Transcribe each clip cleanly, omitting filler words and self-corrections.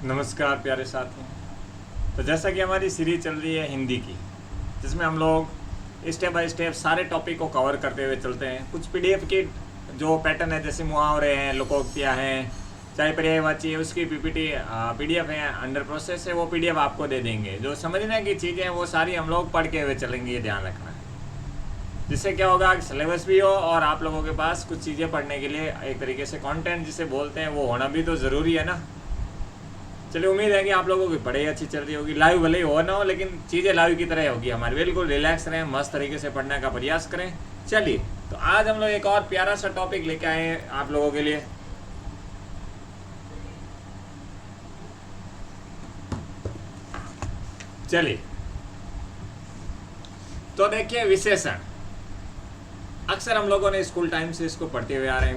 नमस्कार प्यारे साथियों। तो जैसा कि हमारी सीरीज चल रही है हिंदी की, जिसमें हम लोग स्टेप बाय स्टेप सारे टॉपिक को कवर करते हुए चलते हैं। कुछ पीडीएफ की जो पैटर्न है, जैसे मुहावरे हैं, लोकोक्तियाँ हैं, चाहे पर्यायवाची है, उसकी पीपीटी पीडीएफ है, अंडर प्रोसेस है, वो पीडीएफ आपको दे देंगे। जो समझने की चीज़ें हैं वो सारी हम लोग पढ़ के हुए चलेंगे, ये ध्यान रखना है। जिससे क्या होगा कि सिलेबस भी हो और आप लोगों के पास कुछ चीज़ें पढ़ने के लिए एक तरीके से कंटेंट जिसे बोलते हैं वो होना भी तो ज़रूरी है ना। चलिए, उम्मीद है कि आप लोगों की पढ़ाई अच्छी चल रही होगी। लाइव भले ही हो ना हो, लेकिन चीज़ें लाइव की तरह होगी हमारी। बिल्कुल रिलैक्स रहें, मस्त तरीके से पढ़ने का प्रयास करें। चलिए, तो आज हम लोग एक और प्यारा सा टॉपिक लेके आए हैं आप लोगों के लिए। चलिए, तो देखिए, विशेषण। अक्सर हम लोगों ने स्कूल टाइम से इसको पढ़ते हुए आ रहे हैं।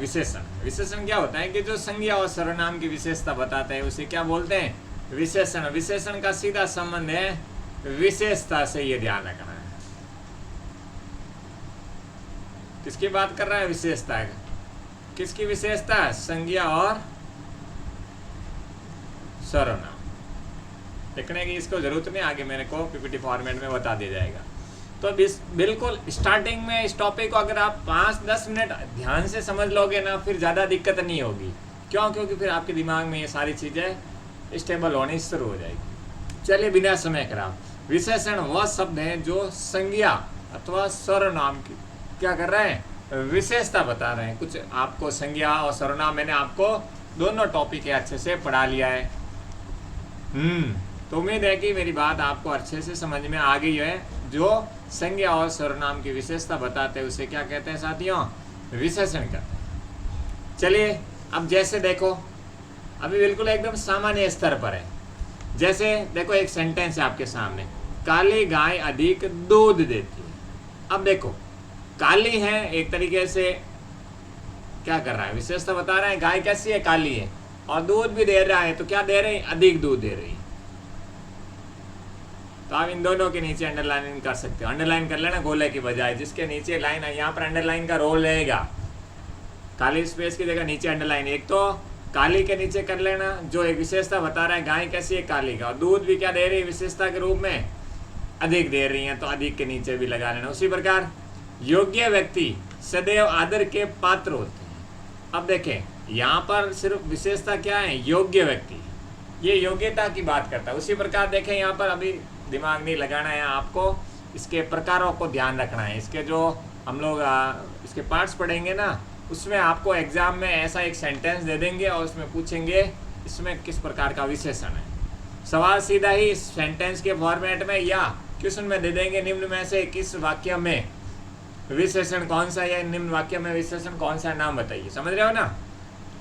विशेषण क्या होता है कि जो संज्ञा और सर्वनाम की विशेषता बताते हैं उसे क्या बोलते हैं? विशेषण। विशेषण का सीधा संबंध है विशेषता से, ये ध्यान रखना है। किसकी बात कर रहा है? विशेषता है। किसकी विशेषता? संज्ञा और सर्वनाम। लिखने की इसको जरूरत नहीं, आगे मेरे को पीपीटी फॉर्मेट में बता दिया जाएगा। तो बिल्कुल स्टार्टिंग में इस टॉपिक को अगर आप 5-10 मिनट ध्यान से समझ लोगे ना, फिर ज़्यादा दिक्कत नहीं होगी। क्यों? क्योंकि फिर आपके दिमाग में ये सारी चीज़ें स्टेबल होनी शुरू हो जाएगी। चलिए, बिना समय खराब, विशेषण वह शब्द हैं जो संज्ञा अथवा सर्वनाम की क्या कर रहे हैं? विशेषता बता रहे हैं। कुछ आपको संज्ञा और सर्वनाम मैंने आपको दोनों टॉपिक अच्छे से पढ़ा लिया है। तो उम्मीद है कि मेरी बात आपको अच्छे से समझ में आ गई है। जो संज्ञा और सर्वनाम की विशेषता बताते हैं उसे क्या कहते हैं साथियों? विशेषण कहते हैं। चलिए, अब जैसे देखो, अभी बिल्कुल एकदम सामान्य स्तर पर है। जैसे देखो, एक सेंटेंस है आपके सामने, काली गाय अधिक दूध देती है। अब देखो, काली है, एक तरीके से क्या कर रहा है? विशेषता बता रहा है। गाय कैसी है? काली है, और दूध भी दे रहा है। तो क्या दे रही है? अधिक दूध दे रही है। तो आप इन दोनों के नीचे अंडरलाइन कर सकते हो। अंडरलाइन कर लेना गोले की बजाय, जिसके नीचे लाइन है, यहाँ पर अंडरलाइन का रोल रहेगा। काली स्पेस की जगह नीचे अंडरलाइन। एक तो काली के नीचे कर लेना, जो एक विशेषता बता रहा है गाय कैसी है? काली का। और दूध भी क्या दे रही है विशेषता के रूप में? अधिक दे रही है, तो अधिक के नीचे भी लगा लेना। उसी प्रकार योग्य व्यक्ति सदैव आदर के पात्र होते हैं। अब देखें, यहाँ पर सिर्फ विशेषता क्या है? योग्य व्यक्ति, ये योग्यता की बात करता है। उसी प्रकार देखें, यहाँ पर अभी दिमाग नहीं लगाना है आपको, इसके प्रकारों को ध्यान रखना है। इसके जो हम लोग इसके पार्ट्स पढ़ेंगे ना, उसमें आपको एग्जाम में ऐसा एक सेंटेंस दे देंगे और उसमें पूछेंगे इसमें किस प्रकार का विशेषण है। सवाल सीधा ही इस सेंटेंस के फॉर्मेट में या क्वेश्चन में दे देंगे, निम्न में से किस वाक्य में विशेषण कौन सा है, या निम्न वाक्य में विशेषण कौन सा, नाम बताइए। समझ रहे हो ना?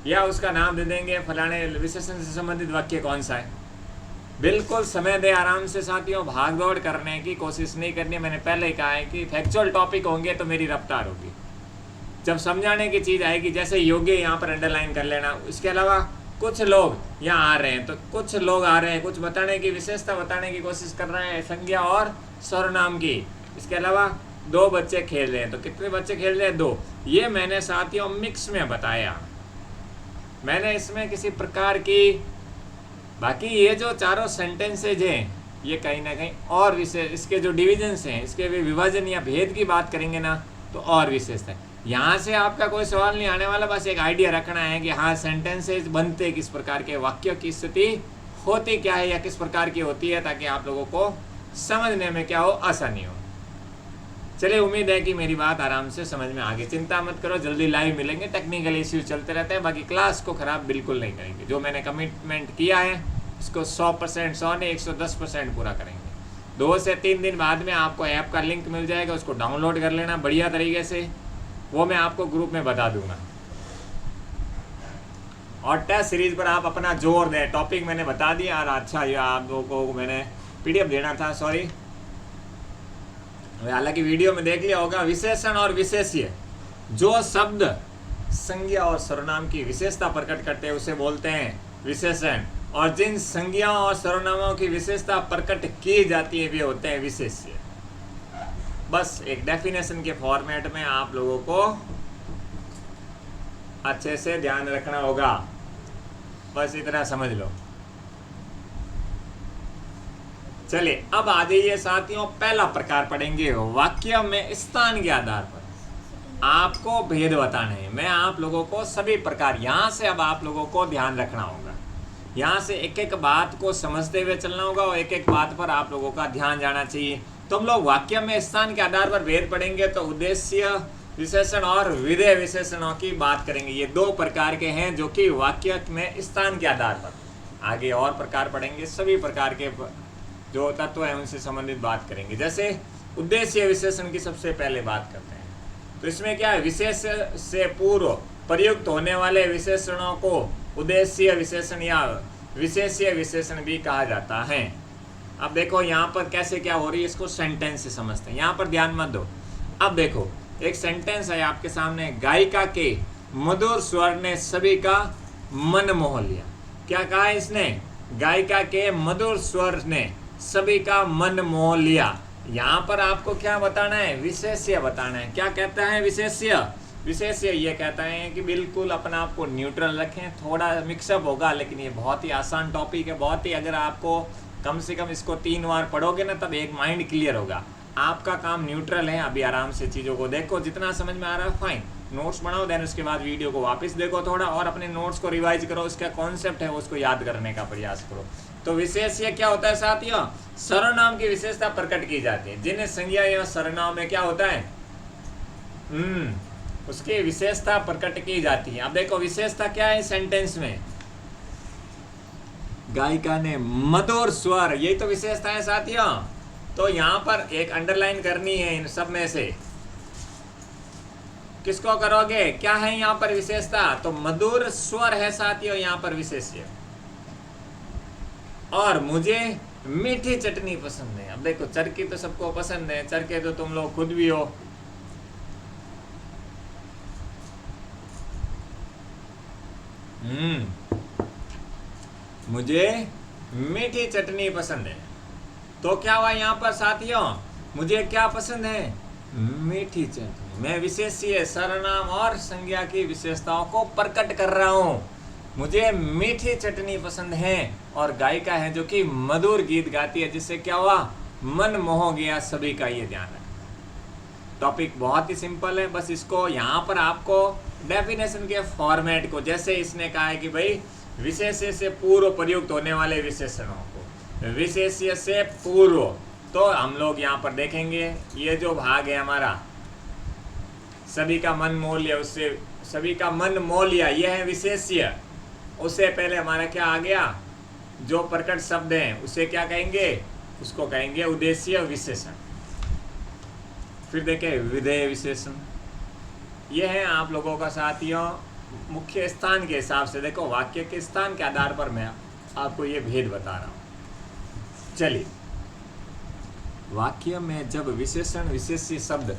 या उसका नाम दे देंगे, फलाने विशेषण से संबंधित वाक्य कौन सा है। बिल्कुल समय दे आराम से साथियों, भाग दौड़ करने की कोशिश नहीं करनी। मैंने पहले ही कहा है कि फैक्चुअल टॉपिक होंगे तो मेरी रफ्तार होगी। जब समझाने की चीज़ आएगी, जैसे योग्य यहाँ पर अंडरलाइन कर लेना। इसके अलावा कुछ लोग यहाँ आ रहे हैं, तो कुछ लोग आ रहे हैं, कुछ बताने की विशेषता बताने की कोशिश कर रहे हैं, संज्ञा और सर्वनाम की। इसके अलावा 2 बच्चे खेल रहे हैं, तो कितने बच्चे खेल रहे हैं? 2। ये मैंने साथियों मिक्स में बताया, मैंने इसमें किसी प्रकार की, बाकी ये जो चारों सेंटेंसेज हैं ये कहीं ना कहीं और विशेष, इसके जो डिविजन्स हैं, इसके भी विभाजन या भेद की बात करेंगे ना, तो और विशेष है। यहाँ से आपका कोई सवाल नहीं आने वाला, बस एक आइडिया रखना है कि हाँ, सेंटेंसेज बनते किस प्रकार के, वाक्यों की स्थिति होती क्या है या किस प्रकार की होती है, ताकि आप लोगों को समझने में क्या हो, आसानी हो। चलिए, उम्मीद है कि मेरी बात आराम से समझ में आ गई। चिंता मत करो, जल्दी लाइव मिलेंगे। टेक्निकल इश्यूज चलते रहते हैं, बाकी क्लास को ख़राब बिल्कुल नहीं करेंगे। जो मैंने कमिटमेंट किया है इसको 100%, 100 नहीं 110% पूरा करेंगे। 2 से 3 दिन बाद में आपको ऐप का लिंक मिल जाएगा, उसको डाउनलोड कर लेना बढ़िया तरीके से, वो मैं आपको ग्रुप में बता दूंगा। और टेस्ट सीरीज पर आप अपना जोर दें। टॉपिक मैंने बता दिया। और अच्छा, ये आप लोगों को मैंने पीडीएफ देना था, सॉरी, हालांकि वीडियो में देख लिया होगा। विशेषण और विशेष्य, जो शब्द संज्ञा और सर्वनाम की विशेषता प्रकट करते हैं उसे बोलते हैं विशेषण, और जिन संज्ञाओं और सर्वनामों की विशेषता प्रकट की जाती है वे होते हैं विशेष्य। बस एक डेफिनेशन के फॉर्मेट में आप लोगों को अच्छे से ध्यान रखना होगा, बस इतना समझ लो। चलिए अब आ जाइए साथियों, पहला प्रकार पढ़ेंगे वाक्य में स्थान के आधार पर आपको भेद बताने हैं। मैं आप लोगों को सभी प्रकार, यहाँ से अब आप लोगों को ध्यान रखना होगा, यहाँ से एक एक बात को समझते हुए चलना होगा और एक एक बात पर आप लोगों का ध्यान जाना चाहिए। तो हम लोग वाक्य में स्थान के आधार पर भेद पढ़ेंगे तो उद्देश्य विशेषण और विधेय विशेषणों की बात करेंगे। ये दो प्रकार के हैं जो कि वाक्य में स्थान के आधार पर, आगे और प्रकार पढ़ेंगे, सभी प्रकार के जो तत्व है उनसे संबंधित बात करेंगे। जैसे उद्देश्य विशेषण की सबसे पहले बात करते हैं, तो इसमें क्या है, विशेष से पूर्व प्रयुक्त होने वाले विशेषणों को उद्देश्य विशेषण या विशेष्य विशेषण भी कहा जाता है। अब देखो यहाँ पर कैसे क्या हो रही है, इसको सेंटेंस से समझते हैं, यहाँ पर ध्यान मत दो। अब देखो एक सेंटेंस है आपके सामने, गायिका के मधुर स्वर ने सभी का मन मोह लिया। क्या कहा है इसने, गायिका के मधुर स्वर ने सभी का मन मोह लिया। यहाँ पर आपको क्या बताना है, विशेष्य बताना है। क्या कहता है विशेष्य, विशेष्य ये कहता है कि बिल्कुल अपना आप को न्यूट्रल रखें, थोड़ा मिक्सअप होगा लेकिन ये बहुत ही आसान टॉपिक है, बहुत ही, अगर आपको कम से कम इसको 3 बार पढ़ोगे ना तब एक माइंड क्लियर होगा। आपका काम न्यूट्रल है, अभी आराम से चीज़ों को देखो, जितना समझ में आ रहा है फाइन, नोट्स बनाओ, देन उसके बाद वीडियो को वापस देखो थोड़ा और अपने नोट्स को रिवाइज करो, उसका कॉन्सेप्ट है उसको याद करने का प्रयास करो। तो विशेष्य क्या होता है साथियों, सर्वनाम की विशेषता प्रकट की जाती है। जिन्हें संज्ञा या सर्वनाम में क्या होता है, उसकी विशेषता प्रकट की जाती है। अब देखो विशेषता क्या है सेंटेंस में, गायिका ने मधुर स्वर, यही तो विशेषता है साथियों। तो यहाँ पर एक अंडरलाइन करनी है इन सब में से, किसको करोगे, क्या है यहाँ पर विशेषता, तो मधुर स्वर है साथियों यहाँ पर विशेष्य। और मुझे मीठी चटनी पसंद है। अब देखो चरखी तो सबको पसंद है, चरखे तो तुम लोग खुद भी हो। मुझे मीठी चटनी पसंद है। तो क्या हुआ यहाँ पर साथियों, मुझे क्या पसंद है, मीठी चटनी। मैं विशेष्य, सर्वनाम और संज्ञा की विशेषताओं को प्रकट कर रहा हूँ। मुझे मीठी चटनी पसंद है और गायिका है जो कि मधुर गीत गाती है, जिससे क्या हुआ, मन मोह गया सभी का। ये ध्यान रखना, टॉपिक बहुत ही सिंपल है, बस इसको यहाँ पर आपको डेफिनेशन के फॉर्मेट को, जैसे इसने कहा है कि भाई विशेष्य से पूर्व प्रयुक्त होने वाले विशेषणों को, विशेष्य से पूर्व, तो हम लोग यहाँ पर देखेंगे ये जो भाग है हमारा, सभी का मन मोह लिया, उससे सभी का मन मोह लिया, यह है विशेष्य। उससे पहले हमारा क्या आ गया, जो प्रकट शब्द हैं उसे क्या कहेंगे, उसको कहेंगे उद्देश्य विशेषण। फिर देखें विधेय विशेषण, यह है आप लोगों का साथियों मुख्य स्थान के हिसाब से। देखो वाक्य के स्थान के आधार पर मैं आपको ये भेद बता रहा हूँ। चलिए, वाक्य में जब विशेषण विशेष्य शब्द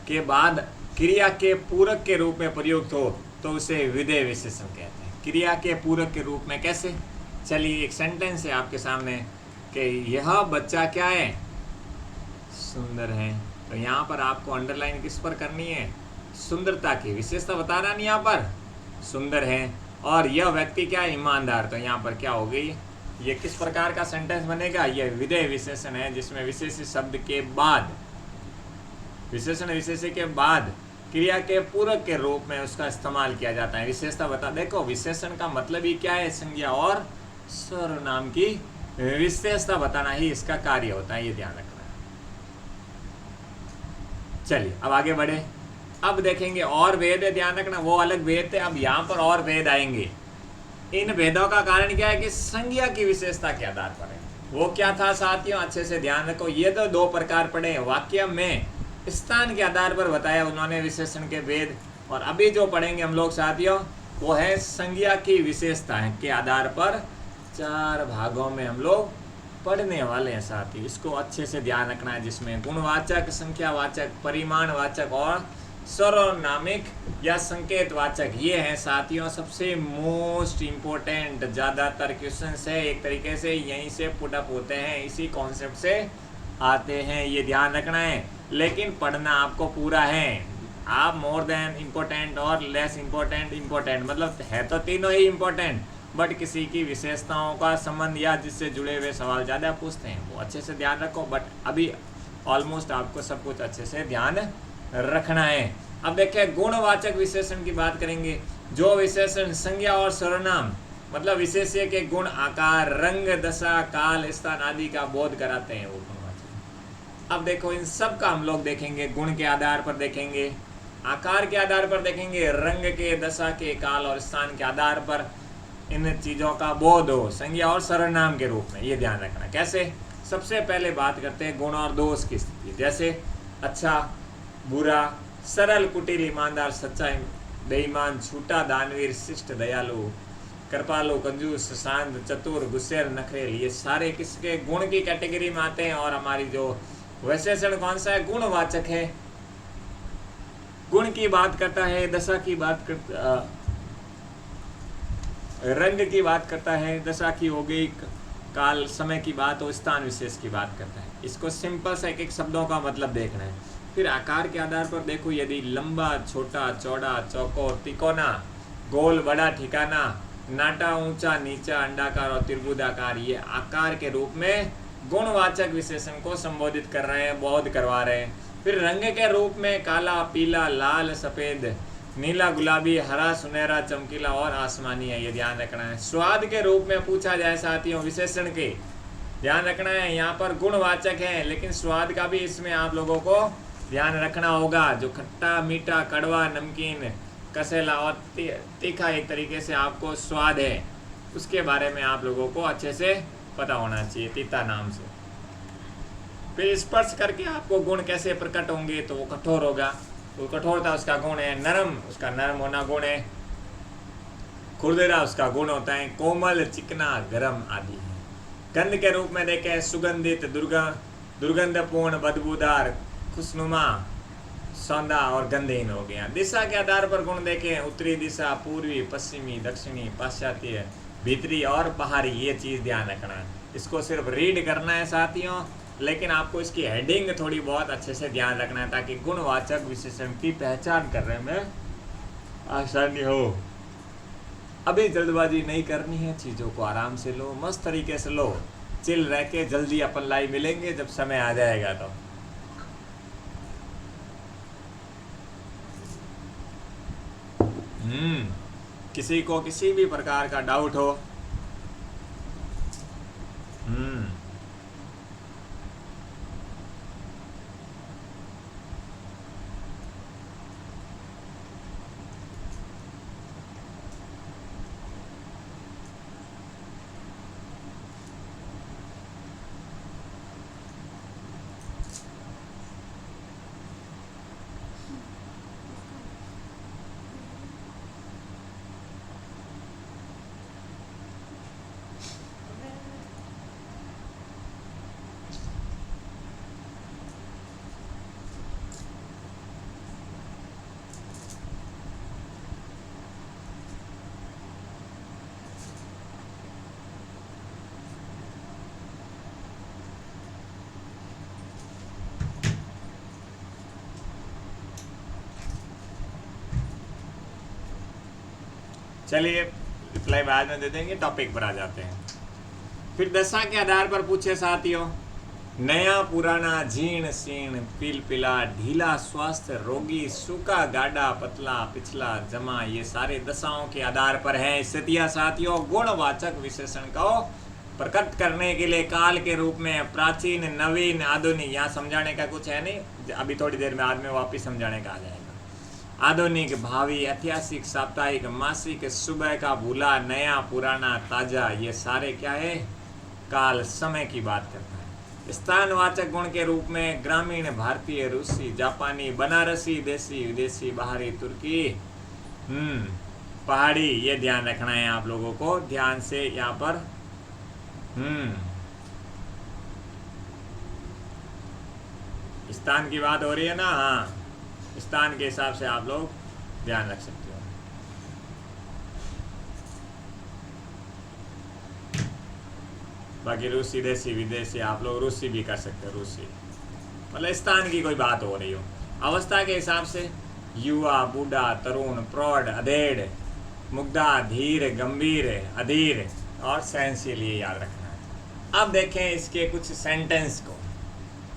के बाद क्रिया के पूरक के रूप में प्रयुक्त हो तो उसे विधेय विशेषण कहते हैं। क्रिया के पूरक के रूप में कैसे, चलिए एक सेंटेंस है आपके सामने कि यह बच्चा क्या है, सुंदर है। तो यहाँ पर आपको अंडरलाइन किस पर करनी है, सुंदरता की विशेषता बता रहा नहीं यहाँ पर, सुंदर है। और यह व्यक्ति क्या है, ईमानदार। तो यहाँ पर क्या हो गई, ये किस प्रकार का सेंटेंस बनेगा, यह विधेय विशेषण है जिसमें विशेष शब्द के बाद, विशेषण विशेष्य के बाद क्रिया के पूरक के रूप में उसका इस्तेमाल किया जाता है। विशेषता बता, देखो विशेषण का मतलब ही क्या है, संज्ञा और सर्वनाम की विशेषता बताना ही इसका कार्य होता है, ये ध्यान रखना। चलिए अब आगे बढ़े, अब देखेंगे और भेद है, ध्यान रखना वो अलग भेद थे, अब यहाँ पर और भेद आएंगे। इन भेदों का कारण क्या है कि संज्ञा की विशेषता के आधार पर है। वो क्या था साथियों, अच्छे से ध्यान रखो, ये तो दो प्रकार पढ़े, वाक्य में स्थान के आधार पर बताया उन्होंने विशेषण के भेद, और अभी जो पढ़ेंगे हम लोग साथियों वो है संज्ञा की विशेषता के आधार पर। 4 भागों में हम लोग पढ़ने वाले हैं साथी, इसको अच्छे से ध्यान रखना है, जिसमें गुणवाचक, संख्यावाचक, परिमाणवाचक और सर्वनामिक या संकेतवाचक, ये हैं साथियों सबसे मोस्ट इम्पोर्टेंट। ज़्यादातर क्वेश्चंस है एक तरीके से यहीं से पुटअप होते हैं, इसी कॉन्सेप्ट से आते हैं, ये ध्यान रखना है। लेकिन पढ़ना आपको पूरा है, आप मोर देन इम्पोर्टेंट और लेस इम्पोर्टेंट, इम्पोर्टेंट मतलब है तो तीनों ही इम्पोर्टेंट, बट किसी की विशेषताओं का संबंध या जिससे जुड़े हुए सवाल ज़्यादा पूछते हैं वो अच्छे से ध्यान रखो। बट अभी ऑलमोस्ट आपको सब कुछ अच्छे से ध्यान रखना है। अब देखिए गुणवाचक विशेषण की बात करेंगे। जो विशेषण संज्ञा और सर्वनाम मतलब विशेष्य के गुण, आकार, रंग, दशा, काल, स्थान आदि का बोध कराते हैं वो गुणवाचक। अब देखो इन सब का हम लोग देखेंगे, गुण के आधार पर देखेंगे, आकार के आधार पर देखेंगे, रंग के, दशा के, काल और स्थान के आधार पर इन चीज़ों का बोध हो संज्ञा और सर्वनाम के रूप में। ये ध्यान रखना। कैसे? सबसे पहले बात करते हैं गुण और दोष की स्थिति। जैसे अच्छा, बुरा, सरल, कुटिल, ईमानदार, सच्चा, बेईमान, झूठा, दानवीर, शिष्ट, दयालु, कृपालु, कंजूस, शांत, चतुर, गुस्सेल, नखरेल, ये सारे किसके गुण की कैटेगरी में आते हैं। और हमारी जो विशेषण कौन सा है? गुणवाचक है। गुण की बात करता है, दशा की बात करता, रंग की बात करता है, दशा की हो गई, काल समय की बात हो, स्थान विशेष की बात करता है। इसको सिंपल से एक एक शब्दों का मतलब देखना है। फिर आकार के आधार पर देखो, यदि लंबा, छोटा, चौड़ा, चौकोर, तिकोना, गोल, बड़ा, ठिकाना, नाटा, ऊंचा, नीचा, अंडाकार और त्रिभुजाकार, ये आकार के रूप में गुणवाचक विशेषण को संबोधित कर रहे हैं, बोध करवा रहे हैं। फिर रंग के रूप में काला, पीला, लाल, सफ़ेद, नीला, गुलाबी, हरा, सुनहरा, चमकीला और आसमानी है, ये ध्यान रखना है। स्वाद के रूप में पूछा जाए साथियों विशेषण के, ध्यान रखना है। यहाँ पर गुणवाचक है लेकिन स्वाद का भी इसमें आप लोगों को ध्यान रखना होगा। जो खट्टा, मीठा, कड़वा, नमकीन, कसेला और तीखा एक तरीके से आपको स्वाद है, उसके बारे में आप लोगों को अच्छे से पता होना चाहिए, तीता नाम से। फिर स्पर्श करके आपको गुण कैसे प्रकट होंगे, तो वो कठोर होगा, वो कठोरता उसका गुण है। नरम, उसका नरम होना गुण है। खुरदरा उसका गुण होता है। कोमल, चिकना, गरम आदि है। गंध के रूप में देखें, सुगंधित, दुर्गंधपूर्ण, बदबूदार, खुशनुमा, सौंदा और गंधहीन हो गया। दिशा के आधार पर गुण देखें, उत्तरी दिशा, पूर्वी, पश्चिमी, दक्षिणी, पाश्चात्य, भीतरी और बाहरी, ये चीज़ ध्यान रखना है। इसको सिर्फ रीड करना है साथियों, लेकिन आपको इसकी हेडिंग थोड़ी बहुत अच्छे से ध्यान रखना है ताकि गुणवाचक विशेषण की पहचान करने में आसानी हो। अभी जल्दबाजी नहीं करनी है, चीज़ों को आराम से लो, मस्त तरीके से लो, चिल रह के। जल्दी अपन लाइव मिलेंगे जब समय आ जाएगा तो। किसी को किसी भी प्रकार का डाउट हो, चलिए रिप्लाई बाद में दे देंगे, टॉपिक पर आ जाते हैं। फिर दशा के आधार पर पूछे साथियों, नया, पुराना, जीर्ण, शीर्ण, पिलपिला, ढीला, स्वस्थ, रोगी, सूखा, गाढ़ा, पतला, पिछला, जमा, ये सारे दशाओं के आधार पर हैं स्थितियां साथियों। गुणवाचक विशेषण को प्रकट करने के लिए काल के रूप में प्राचीन, नवीन, आधुनिक, यहाँ समझाने का कुछ है नहीं, अभी थोड़ी देर में बाद में वापिस समझाने का आ जाएगा। आधुनिक, भावी, ऐतिहासिक, साप्ताहिक, मासिक, सुबह का, भूला, नया, पुराना, ताजा, ये सारे क्या है? काल, समय की बात करता है। स्थानवाचक गुण के रूप में ग्रामीण, भारतीय, रूसी, जापानी, बनारसी, देसी, विदेशी, बाहरी, तुर्की, पहाड़ी, ये ध्यान रखना है आप लोगों को ध्यान से यहाँ पर। स्थान की बात हो रही है ना, हाँ, स्थान के हिसाब से आप लोग ध्यान रख सकते हो। बाकी रूसी, देसी, विदेशी, आप लोग रूसी भी कर सकते हो। रूसी मतलब स्थान की कोई बात हो रही हो। अवस्था के हिसाब से युवा, बूढ़ा, तरुण, प्रौढ़, अधेड़, मुग्धा, धीर, गंभीर, अधीर और सहनशील, ये याद रखना है। अब देखें इसके कुछ सेंटेंस को,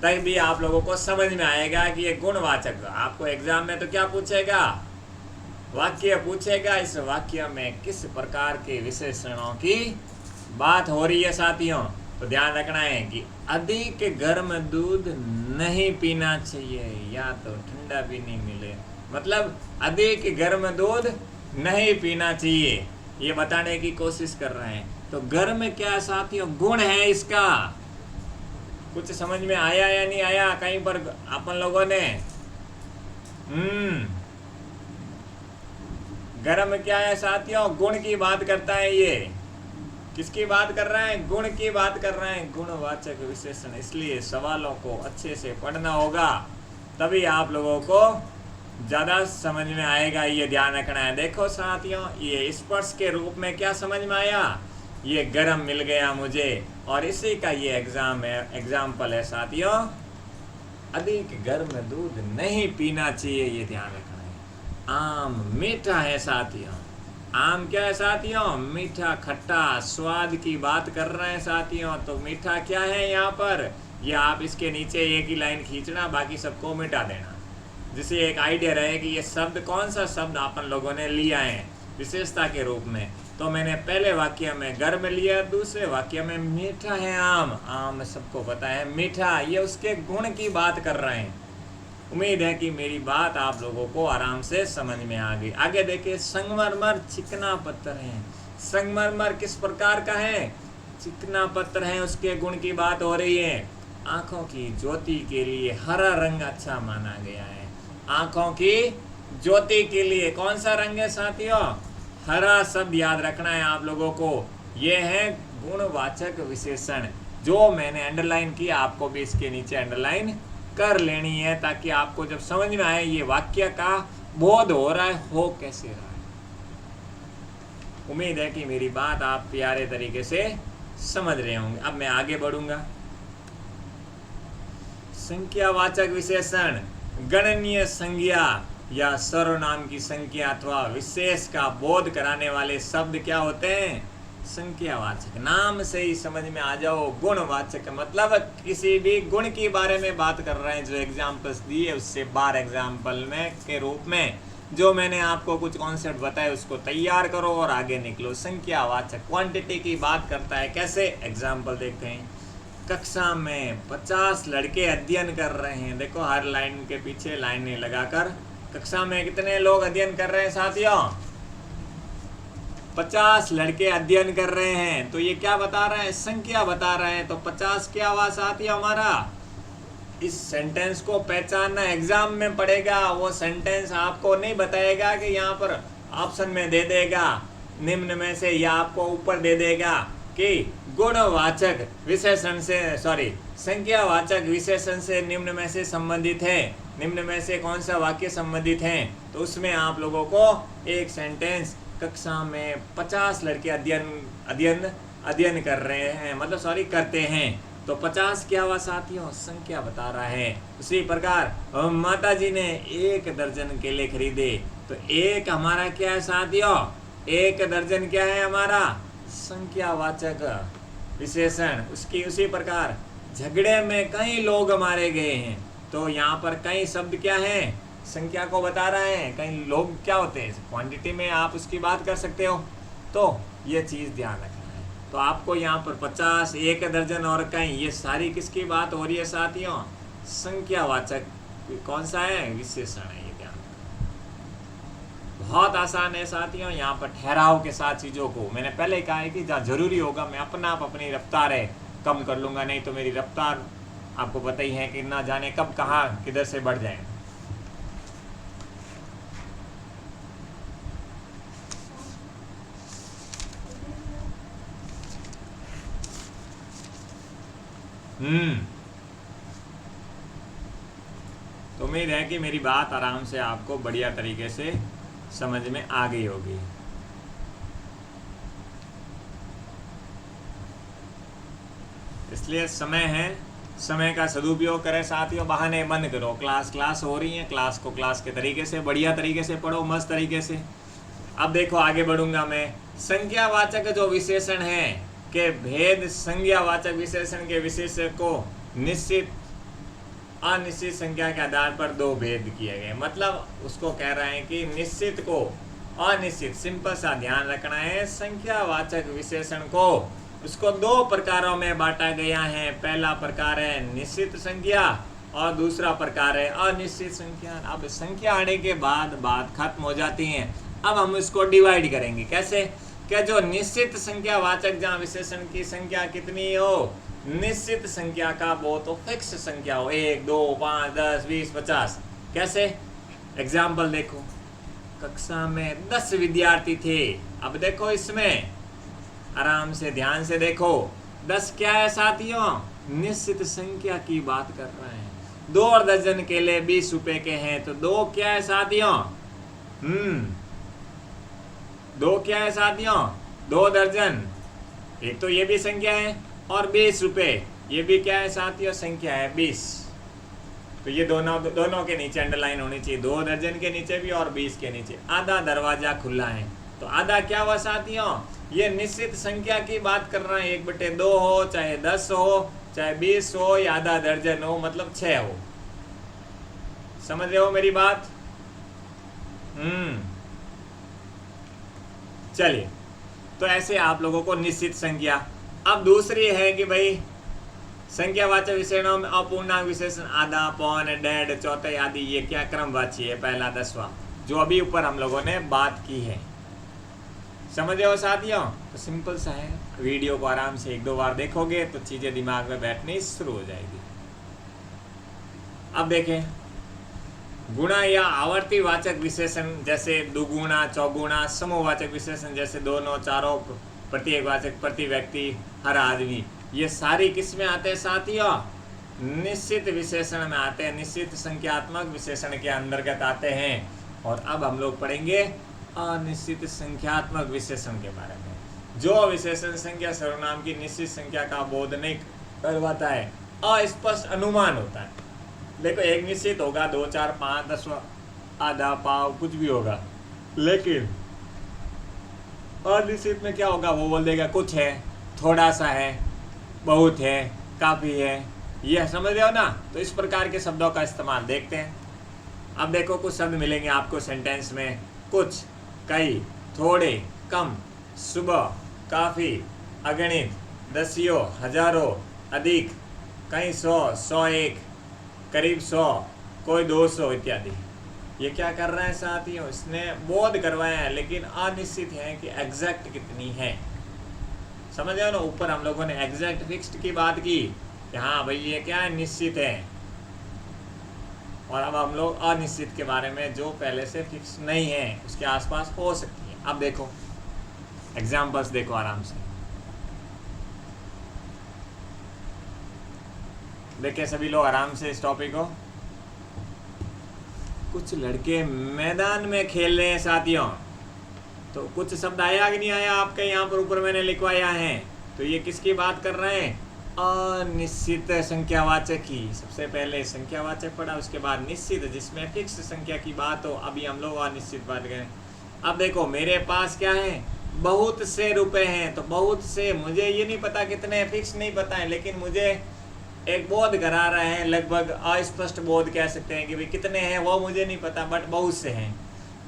तभी आप लोगों को समझ में आएगा कि ये गुणवाचक। आपको एग्जाम में तो क्या पूछेगा, वाक्य पूछेगा, इस वाक्य में किस प्रकार के विशेषणों की बात हो रही है साथियों। तो ध्यान रखना है कि अधिक गर्म दूध नहीं पीना चाहिए, या तो ठंडा भी नहीं मिले, मतलब अधिक गर्म दूध नहीं पीना चाहिए, ये बताने की कोशिश कर रहे हैं। तो गर्म क्या साथियों, गुण है इसका। कुछ समझ में आया या नहीं आया कहीं पर अपन लोगों ने? गर्म क्या है साथियों, गुण की बात करता है। ये किसकी बात कर रहा है, गुण की बात कर रहे हैं, गुणवाचक विशेषण। इसलिए सवालों को अच्छे से पढ़ना होगा, तभी आप लोगों को ज्यादा समझ में आएगा, ये ध्यान रखना है। देखो साथियों, ये स्पर्श के रूप में क्या समझ में आया, ये गर्म मिल गया मुझे, और इसी का ये एग्जाम्पल है साथियों, अधिक गर्म दूध नहीं पीना चाहिए, ये ध्यान रखना है। आम मीठा है साथियों, आम क्या है साथियों, मीठा, खट्टा, स्वाद की बात कर रहे हैं साथियों। तो मीठा क्या है यहाँ पर, ये आप इसके नीचे एक ही लाइन खींचना, बाकी सबको मिटा देना, जिससे एक आइडिया रहे कि ये शब्द कौन सा शब्द अपन लोगों ने लिया है विशेषता के रूप में। तो मैंने पहले वाक्य में गर्म लिया, दूसरे वाक्य में मीठा है आम। आम सबको पता है मीठा, ये उसके गुण की बात कर रहे हैं। उम्मीद है कि मेरी बात आप लोगों को आराम से समझ में आ गई। आगे देखिए, संगमरमर चिकना पत्थर है। संगमरमर किस प्रकार का है, चिकना पत्थर है, उसके गुण की बात हो रही है। आंखों की ज्योति के लिए हरा रंग अच्छा माना गया है। आंखों की ज्योति के लिए कौन सा रंग है साथियों, हरा शब्द याद रखना है आप लोगों को। ये है गुणवाचक विशेषण, जो मैंने अंडरलाइन किया, आपको भी इसके नीचे अंडरलाइन कर लेनी है, ताकि आपको जब समझ में आए ये वाक्य का बोध हो रहा है, हो कैसे रहा है। उम्मीद है कि मेरी बात आप प्यारे तरीके से समझ रहे होंगे। अब मैं आगे बढ़ूंगा। संख्यावाचक विशेषण, गणनीय संज्ञा या सर्वनाम की संख्या अथवा विशेष का बोध कराने वाले शब्द क्या होते हैं, संख्यावाचक। नाम से ही समझ में आ जाओ, गुणवाचक मतलब किसी भी गुण के बारे में बात कर रहे हैं। जो एग्जाम्पल्स दिए उससे बार एग्जाम्पल में के रूप में जो मैंने आपको कुछ कॉन्सेप्ट बताए उसको तैयार करो और आगे निकलो। संख्यावाचक क्वांटिटी की बात करता है। कैसे, एग्जाम्पल देखते हैं। कक्षा में 50 लड़के अध्ययन कर रहे हैं। देखो हर लाइन के पीछे लाइनें लगाकर कक्षा में कितने लोग अध्ययन कर रहे हैं साथियों, 50 लड़के अध्ययन कर रहे हैं। तो ये क्या बता रहे हैं, संख्या बता रहे हैं। तो 50 क्या हुआ साथियों हमारा। इस सेंटेंस को पहचानना एग्जाम में पड़ेगा। वो सेंटेंस आपको नहीं बताएगा कि यहाँ पर ऑप्शन में दे देगा निम्न में से, या आपको ऊपर दे देगा कि गुणवाचक विशेषण से, सॉरी, संख्यावाचक विशेषण से निम्न में से संबंधित है, निम्न में से कौन सा वाक्य संबंधित है। तो उसमें आप लोगों को एक सेंटेंस, कक्षा में 50 लड़के अध्ययन कर रहे हैं, मतलब सॉरी करते हैं। तो 50 क्या हुआ साथियों, संख्या बता रहा है। उसी प्रकार माता जी ने 1 दर्जन केले खरीदे। तो एक हमारा क्या है साथियों, 1 दर्जन क्या है हमारा, संख्यावाचक विशेषण। उसकी उसी प्रकार झगड़े में कई लोग मारे गए हैं। तो यहाँ पर कई शब्द क्या है, संख्या को बता रहे हैं। कई लोग क्या होते हैं, क्वांटिटी में आप उसकी बात कर सकते हो। तो ये चीज़ ध्यान रखना है। तो आपको यहाँ पर 50, 1 दर्जन और कई, ये सारी किसकी बात हो रही है साथियों, संख्यावाचक कौन सा है, विशेषण है। ये ध्यान रखना बहुत आसान है साथियों। यहाँ पर ठहराव के साथ चीज़ों को, मैंने पहले ही कहा है कि जहाँ जरूरी होगा मैं अपनी रफ्तार है कम कर लूँगा, नहीं तो मेरी रफ्तार आपको पता ही है कि ना जाने कब कहाँ किधर से बढ़ जाए। तो उम्मीद है कि मेरी बात आराम से आपको बढ़िया तरीके से समझ में आ गई होगी। इसलिए समय है, समय का सदुपयोग करें साथियों। बहाने बंद करो। क्लास हो रही है, क्लास को क्लास के तरीके से बढ़िया तरीके से पढ़ो, मस्त तरीके से। अब देखो आगे बढ़ूंगा मैं। संज्ञावाचक जो विशेषण है के भेद संज्ञावाचक विशेषण के विशेषक को निश्चित अनिश्चित संख्या के आधार पर दो भेद किए गए। मतलब उसको कह रहे हैं कि निश्चित को अनिश्चित, सिंपल सा ध्यान रखना है, संख्यावाचक विशेषण को उसको दो प्रकारों में बांटा गया है। पहला प्रकार है निश्चित संख्या और दूसरा प्रकार है अनिश्चित संख्या। अब संख्या आने के बाद बात खत्म हो जाती है। अब हम इसको डिवाइड करेंगे। कैसे? क्या जो निश्चित संख्यावाचक जहाँ विशेषण की संख्या कितनी हो, निश्चित संख्या का वो तो फिक्स संख्या हो, 1 2 5 10 20 50। कैसे? एग्जाम्पल देखो, कक्षा में 10 विद्यार्थी थे। अब देखो इसमें आराम से ध्यान से देखो, 10 क्या है साथियों? निश्चित संख्या की बात कर रहे हैं। 2 दर्जन केले 20 रुपए के हैं, तो 2 क्या है साथियों? 2 क्या है साथियों? 2 दर्जन। एक तो ये भी संख्या है और 20 रुपए ये भी क्या है साथियों? संख्या है 20। तो ये दोनों के नीचे अंडरलाइन होनी चाहिए, 2 दर्जन के नीचे भी और 20 के नीचे। आधा दरवाजा खुला है, तो आधा क्या हुआ साथियों? ये निश्चित संख्या की बात कर रहे हैं। 1/2 हो, चाहे 10 हो, चाहे 20 हो या आधा दर्जन हो, मतलब 6 हो। समझ रहे हो मेरी बात? चलिए, तो ऐसे आप लोगों को निश्चित संख्या। अब दूसरी है कि भाई संख्यावाचक विशेषणों में अपूर्णांक विशेषण आधा, पौन, डेढ़, चौथाई आदि, ये क्या क्रमवाची है? पहला 10वां, जो अभी ऊपर हम लोगों ने बात की है। समझ रहे हो साथियों? तो सिंपल सा है, वीडियो को आराम से 1-2 बार देखोगे तो चीजें दिमाग में बैठनी शुरू हो जाएगी। अब देखें, गुणा या आवर्ती वाचक विशेषण जैसे दुगुना, चौगुना, समूहवाचक विशेषण जैसे दोनों, चारों, प्रत्येकवाचक, प्रति व्यक्ति, हर आदमी, ये सारी किस में आते हैं साथियों? निश्चित विशेषण में आते हैं, निश्चित संख्यात्मक विशेषण के अंतर्गत आते हैं। और अब हम लोग पढ़ेंगे अनिश्चित संख्यात्मक विशेषण के बारे में। जो विशेषण संख्या सर्वनाम की निश्चित संख्या का बोध नहीं करवाता है, अस्पष्ट अनुमान होता है। देखो, एक निश्चित होगा, 2 4 5 10 आधा पाव कुछ भी होगा, लेकिन अनिश्चित में क्या होगा? वो बोल देगा कुछ है, थोड़ा सा है, बहुत है, काफी है। यह समझ रहे हो ना? तो इस प्रकार के शब्दों का इस्तेमाल देखते हैं। अब देखो, कुछ शब्द मिलेंगे आपको सेंटेंस में, कुछ, कई, थोड़े, कम, सुबह, काफी, अगणित, दसियों, हजारों, अधिक, कई 100, 101, करीब 100, कोई 200 इत्यादि। ये क्या कर रहे हैं साथियों? इसने बोध करवाया है, लेकिन अनिश्चित है कि एग्जैक्ट कितनी है। समझ रहे हो ना? ऊपर हम लोगों ने एग्जैक्ट फिक्स्ड की बात की कि हाँ भाई ये क्या है? निश्चित है। और अब हम लोग अनिश्चित के बारे में, जो पहले से फिक्स नहीं है, उसके आसपास हो सकती है। अब देखो एग्जाम्पल्स, देखो आराम से देखिए सभी लोग आराम से इस टॉपिक को। कुछ लड़के मैदान में खेल रहे हैं साथियों। तो कुछ शब्द आया कि नहीं आया आपके यहाँ पर? ऊपर मैंने लिखवाया है। तो ये किसकी बात कर रहे हैं? अनिश्चित संख्यावाचक की। सबसे पहले संख्यावाचक पढ़ा, उसके बाद निश्चित जिसमें फिक्स संख्या की बात हो। अभी हम लोग अनिश्चित बात करें। अब देखो, मेरे पास क्या है? बहुत से रुपए हैं। तो बहुत से, मुझे ये नहीं पता कितने, फिक्स नहीं पता है, लेकिन मुझे एक बोध करा रहे हैं, लगभग अस्पष्ट बोध कह सकते हैं कि भाई कितने हैं वो मुझे नहीं पता, बट बहुत से हैं।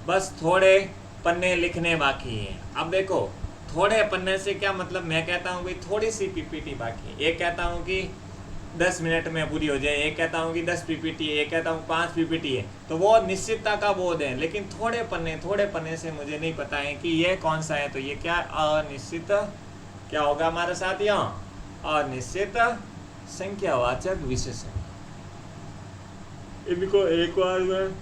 बस थोड़े पन्ने लिखने बाकी हैं। अब देखो, थोड़े पन्ने से क्या मतलब? मैं कहता हूँ भाई थोड़ी सी पीपीटी बाकी है। एक कहता हूँ कि 10 मिनट में पूरी हो जाए, एक कहता हूँ कि 10 पीपीटी है, एक कहता हूँ 5 पीपीटी है। तो वो निश्चितता का बोध है, लेकिन थोड़े पन्ने से मुझे नहीं पता है कि ये कौन सा है। तो ये क्या? अनिश्चित क्या होगा हमारे साथियों? अनिश्चित संख्यावाचक विशेषण। इनको एक बार में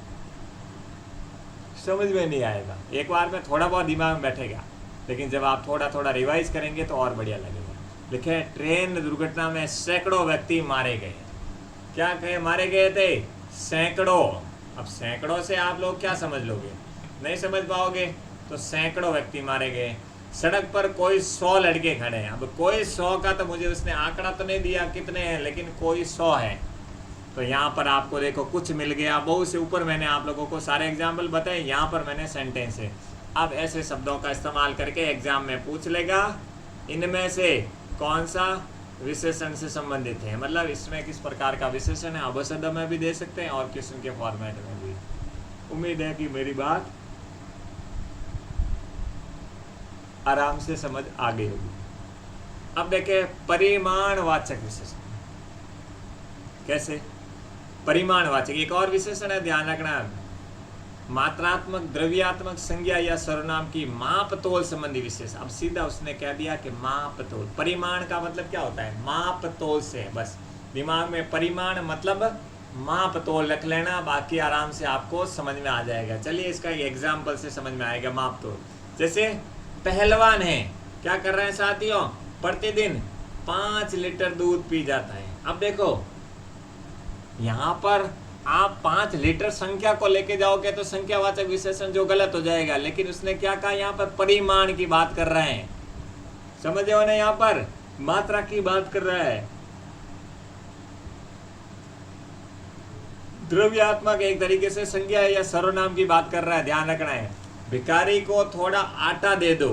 समझ में नहीं आएगा, एक बार में थोड़ा बहुत दिमाग में बैठेगा, लेकिन जब आप थोड़ा थोड़ा रिवाइज करेंगे तो और बढ़िया लगेगा। लिखे, ट्रेन दुर्घटना में सैकड़ों व्यक्ति मारे गए। क्या कहे? मारे गए थे सैकड़ों। अब सैकड़ों से आप लोग क्या समझ लोगे? नहीं समझ पाओगे। तो सैकड़ों व्यक्ति मारे गए। सड़क पर कोई 100 लड़के खड़े हैं। अब कोई 100 का तो मुझे उसने आंकड़ा तो नहीं दिया कितने हैं, लेकिन कोई 100 है। तो यहाँ पर आपको देखो कुछ मिल गया, बहुत से। ऊपर मैंने आप लोगों को सारे एग्जाम्पल बताए, यहाँ पर मैंने सेंटेंस है। अब ऐसे शब्दों का इस्तेमाल करके एग्जाम में पूछ लेगा इनमें से कौन सा विशेषण से संबंधित है, मतलब इसमें किस प्रकार का विशेषण है, अवशब्द में भी दे सकते हैं और क्वेश्चन के फॉर्मेट में भी। उम्मीद है कि मेरी बात आराम से समझ आ गई होगी। अब देखें परिमाणवाचक विशेषण कैसे। परिमाणवाचक एक और विशेषण है, ध्यान रखना, मात्रात्मक, द्रव्यात्मक, संज्ञा या सर्वनाम की माप तोल संबंधी विशेष। अब सीधा उसने कह दिया कि माप तोल। परिमाण का मतलब क्या होता है, माप तोल से, बस दिमाग में परिमाण मतलब माप तोल रख लेना, बाकी आराम से आपको समझ में आ जाएगा। चलिए इसका एक एग्जाम्पल से समझ में आएगा माप तोल। जैसे पहलवान है, क्या कर रहे हैं साथियों, प्रतिदिन 5 लीटर दूध पी जाता है। अब देखो यहाँ पर आप 5 लीटर संख्या को लेके जाओगे तो संख्यावाचक विशेषण जो गलत हो जाएगा, लेकिन उसने क्या कहा, यहाँ पर परिमाण की बात कर रहे हैं, समझे हो ना, यहाँ पर मात्रा की बात कर रहा है। द्रव्यात्मक एक तरीके से संज्ञा या सर्वनाम की बात कर रहा है, ध्यान रखना है। भिखारी को थोड़ा आटा दे दो,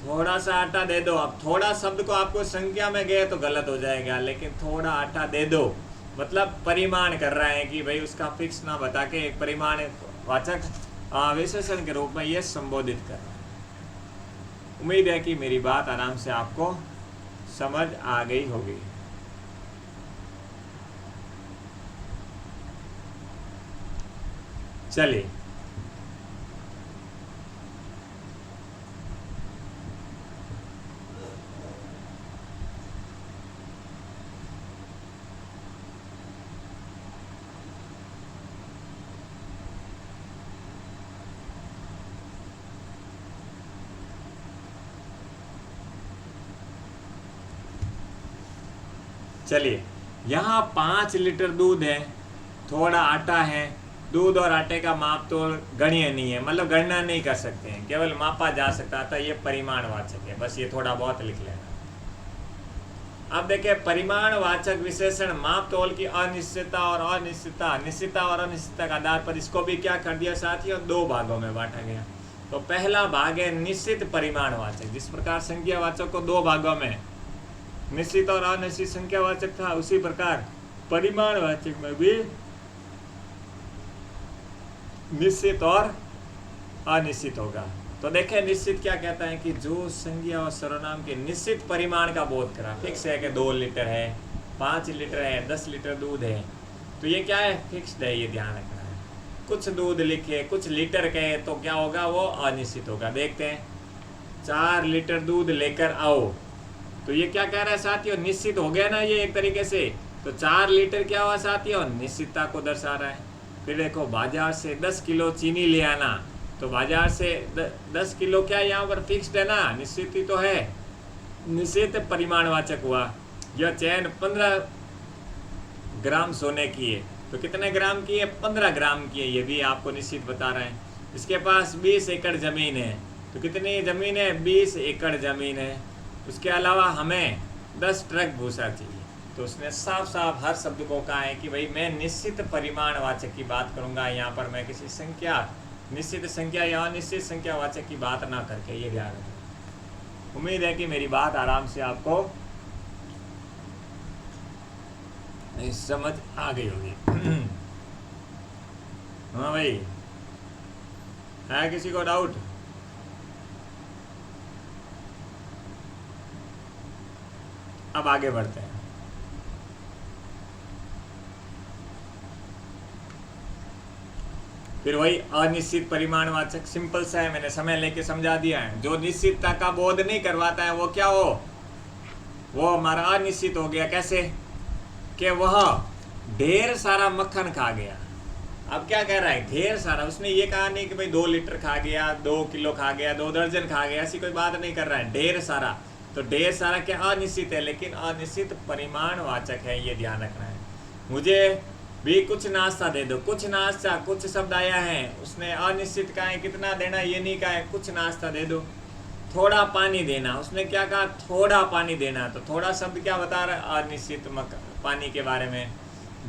थोड़ा सा आटा दे दो। अब थोड़ा शब्द को आपको संख्या में गए तो गलत हो जाएगा, लेकिन थोड़ा आटा दे दो मतलब परिमाण कर रहा है कि भाई उसका फिक्स ना बता के एक परिमाण वाचक विशेषण के रूप में ये संबोधित कर रहा है। उम्मीद है कि मेरी बात आराम से आपको समझ आ गई होगी। चलिए चलिए यहाँ 5 लीटर दूध है, थोड़ा आटा है। दूध और आटे का माप तो गणीय नहीं है, मतलब गणना नहीं कर सकते हैं, केवल मापा जा सकता था। ये परिमाणवाचक है, बस ये थोड़ा बहुत लिख लेना। अब देखिए परिमाणवाचक विशेषण माप तोल की अनिश्चितता और अनिश्चितता, निश्चितता और अनिश्चितता के आधार पर इसको भी क्या कर दिया साथियों, 2 भागों में बांटा गया। तो पहला भाग है निश्चित परिमाणवाचक, जिस प्रकार संख्यावाचक को 2 भागों में निश्चित और अनिश्चित संख्यावाचक था, उसी प्रकार परिमाणवाचक में भी निश्चित और अनिश्चित होगा। तो देखें निश्चित क्या कहता है कि जो संज्ञा और सर्वनाम के निश्चित परिमाण का बोध करा, फिक्स है कि 2 लीटर है, 5 लीटर है, 10 लीटर दूध है, तो ये क्या है, फिक्स्ड है, ये ध्यान रखना है। कुछ दूध लिखे, कुछ लीटर कहे तो क्या होगा, वो अनिश्चित होगा। देखते हैं 4 लीटर दूध लेकर आओ, तो ये क्या कह रहा है साथियों, निश्चित हो गया ना ये एक तरीके से। तो 4 लीटर क्या हुआ साथियों, निश्चितता को दर्शा रहा है। फिर देखो बाजार से 10 किलो चीनी ले आना, तो बाजार से 10 किलो क्या यहाँ पर फिक्स्ड है ना, निश्चित ही तो है, निश्चित परिमाणवाचक हुआ। यह चैन 15 ग्राम सोने की है, तो कितने ग्राम की है, 15 ग्राम की है, ये भी आपको निश्चित बता रहे हैं। इसके पास 20 एकड़ ज़मीन है, तो कितनी ज़मीन है, 20 एकड़ ज़मीन है। उसके अलावा हमें 10 ट्रक भूसा चाहिए। तो उसने साफ साफ हर शब्द को कहा है कि भाई मैं निश्चित परिमाणवाचक की बात करूंगा, यहाँ पर मैं किसी संख्या, निश्चित संख्या या अनिश्चित संख्यावाचक की बात ना करके, ये ध्यान रखें। उम्मीद है कि मेरी बात आराम से आपको समझ आ गई होगी। हाँ भाई, है किसी को डाउट? अब आगे बढ़ते हैं। फिर वही अनिश्चित परिमाणवाचक, सिंपल सा है, मैंने समय लेके समझा दिया है। जो निश्चितता का बोध नहीं करवाता है वो क्या हो, वो हमारा अनिश्चित हो गया। कैसे कि वह ढेर सारा मक्खन खा गया। अब क्या कह रहा है, ढेर सारा, उसने ये कहा नहीं कि भाई 2 लीटर खा गया, 2 किलो खा गया, 2 दर्जन खा गया, ऐसी कोई बात नहीं कर रहा है। ढेर सारा, तो ढेर सारा क्या अनिश्चित है, लेकिन अनिश्चित परिमाणवाचक है, ये ध्यान रखना है। मुझे भी कुछ नाश्ता दे दो, कुछ नाश्ता, कुछ शब्द आया है, उसने अनिश्चित कहा है कितना देना, ये नहीं कहा है कुछ नाश्ता दे दो। थोड़ा पानी देना, उसने क्या कहा, थोड़ा पानी देना, तो थोड़ा शब्द क्या बता रहा है, अनिश्चित पानी के बारे में।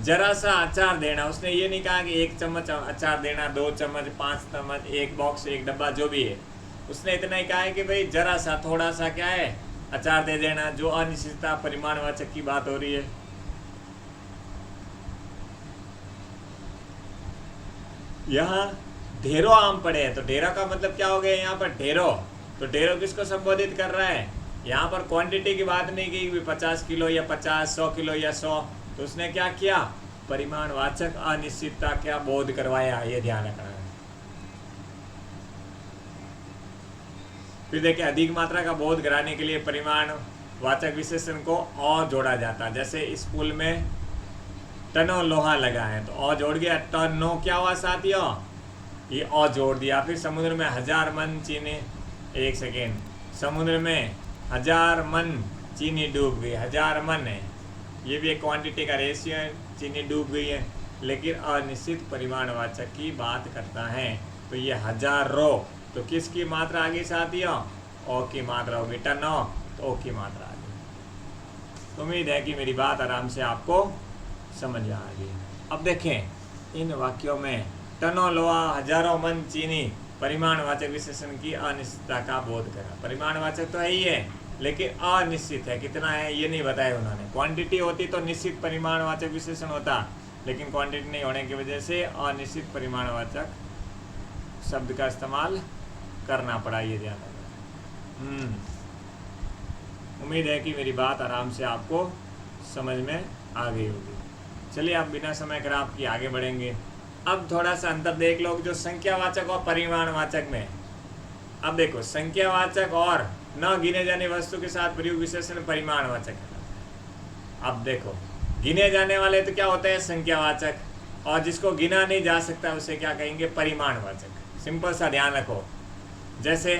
जरा सा अचार देना, उसने ये नहीं कहा कि 1 चम्मच अचार देना, 2 चम्मच, 5 चम्मच, 1 बॉक्स, 1 डब्बा, जो भी है, उसने इतना ही कहा है कि भाई जरा सा थोड़ा सा क्या है अचार दे देना, जो अनिश्चितता परिमाणवाचक की बात हो रही है। यहाँ ढेरों आम पड़े हैं, तो ढेरों का मतलब क्या हो गया यहाँ पर ढेरों, तो ढेरों किसको संबोधित कर रहा है, यहाँ पर क्वांटिटी की बात नहीं की 50 किलो या 50, 100 किलो या 100, तो उसने क्या किया, परिमाणवाचक अनिश्चितता क्या बोध करवाया, ये ध्यान रखना है। फिर देखिए अधिक मात्रा का बोध कराने के लिए परिमाणवाचक विशेषण को और जोड़ा जाता है। जैसे इस पुल में टनों लोहा लगा है, तो और जोड़ गया, टनों क्या हुआ साथियों, ये और जोड़ दिया। फिर समुद्र में 1000 मन चीनी, एक सेकेंड, समुद्र में 1000 मन चीनी डूब गई, 1000 मन है, ये भी एक क्वांटिटी का रेशियो है, चीनी डूब गई है, लेकिन अनिश्चित परिमाणवाचक की बात करता है। तो ये हजारों, तो किसकी मात्रा आ गई साथियों, ओ की मात्रा होगी, टनों तो ओ की मात्रा आ गई। उम्मीद है कि मेरी बात आराम से आपको समझ में आ गई। अब देखें इन वाक्यों में टनों लोहा, हजारों मन चीनी परिमाणवाचक विशेषण की अनिश्चितता का बोध करा। परिमाणवाचक तो है ही है, लेकिन अनिश्चित है, कितना है ये नहीं बताया उन्होंने। क्वांटिटी होती तो निश्चित परिमाणवाचक विशेषण होता, लेकिन क्वांटिटी नहीं होने की वजह से अनिश्चित परिमाणवाचक शब्द का इस्तेमाल करना पड़ा, ये ध्यान रखना। उम्मीद है कि मेरी बात आराम से आपको समझ में आ गई होगी। चलिए आप बिना समय खराब किए आगे बढ़ेंगे। अब थोड़ा सा अंतर देख लो जो संख्यावाचक और परिमाणवाचक में। अब देखो संख्यावाचक और न गिने जाने वस्तु के साथ प्रयुक्त विशेषण परिमाणवाचक है। अब देखो गिने जाने वाले तो क्या होता है संख्यावाचक, और जिसको गिना नहीं जा सकता उसे क्या कहेंगे, परिमाणवाचक। सिंपल सा ध्यान रखो, जैसे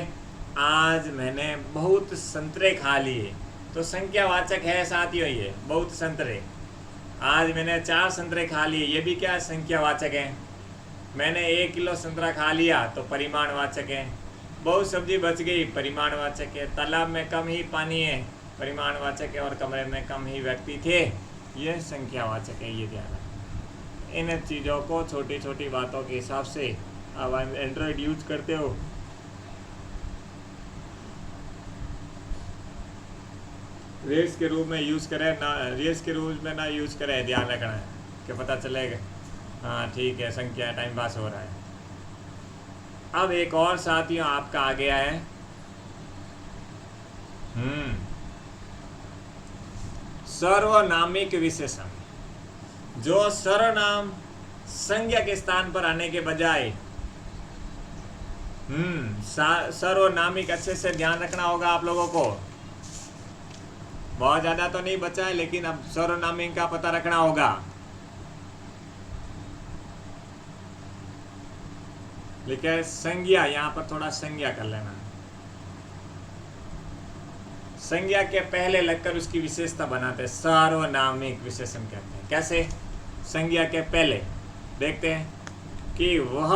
आज मैंने बहुत संतरे खा लिए, तो संख्यावाचक है साथियों, ये बहुत संतरे। आज मैंने 4 संतरे खा लिए, ये भी क्या संख्यावाचक है। मैंने 1 किलो संतरा खा लिया तो परिमाणवाचक है। बहुत सब्जी बच गई, परिमाणवाचक है। तालाब में कम ही पानी है, परिमाणवाचक है। और कमरे में कम ही व्यक्ति थे, ये संख्यावाचक है, ये ध्यान रखना। इन चीज़ों को छोटी छोटी बातों के हिसाब से, अब एंड्रॉयड यूज करते हो रेस के रूप में यूज़ करें ना, रेस के रूप में ना यूज़ करें, ध्यान रखना है कि पता चलेगा। हाँ ठीक है, संख्या टाइम पास हो रहा है। अब एक और साथियों आपका आ गया है सर्वनामिक विशेषण। जो सर्वनाम संज्ञा के स्थान पर आने के बजाय सर्वनामिक, अच्छे से ध्यान रखना होगा आप लोगों को। बहुत ज़्यादा तो नहीं बचा है, लेकिन अब सर्वनामिक का पता रखना होगा। लिखा संज्ञा, यहाँ पर थोड़ा संज्ञा कर लेना। संज्ञा के पहले लगकर उसकी विशेषता बनाते हैं, सर्वनामिक विशेषण कहते हैं। कैसे? संज्ञा के पहले देखते हैं कि वह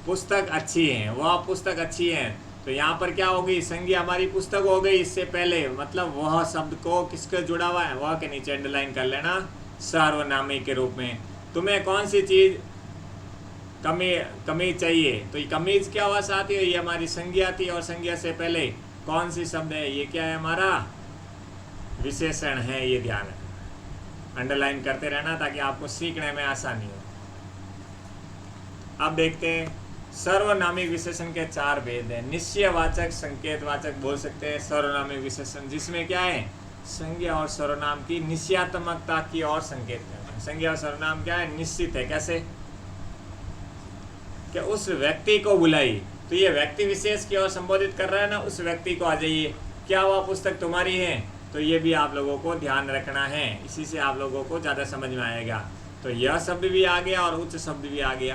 पुस्तक अच्छी है, वह पुस्तक अच्छी है, तो यहाँ पर क्या होगी, संज्ञा हमारी पुस्तक हो गई। इससे पहले मतलब वह शब्द को किसके जुड़ा हुआ है, वह के नीचे अंडरलाइन कर लेना सर्वनामिक के रूप में। तुम्हें कौन सी चीज़ कमीज चाहिए, तो ये कमीज क्या हुआ साथियों, ये हमारी संज्ञा थी, और संज्ञा से पहले कौन सी शब्द है, ये क्या है, हमारा विशेषण है। ये ध्यान रखना, अंडरलाइन करते रहना ताकि आपको सीखने में आसानी हो। अब देखते हैं सर्वनामिक विशेषण के 4 भेद हैं। निश्चयवाचक, संकेतवाचक बोल सकते हैं सर्वनामिक विशेषण, जिसमें क्या है, संज्ञा और सर्वनाम की निश्चयात्मकता की ओर संकेत करना है। संज्ञा और सर्वनाम क्या है, निश्चित है। कैसे? कि उस व्यक्ति को बुलाई, तो ये व्यक्ति विशेष की ओर संबोधित कर रहा है ना, उस व्यक्ति को आ जाइए। क्या वह पुस्तक तुम्हारी है, तो ये भी आप लोगों को ध्यान रखना है, इसी से आप लोगों को ज़्यादा समझ में आएगा। तो यह शब्द भी आ गया और उच्च शब्द भी आ गया,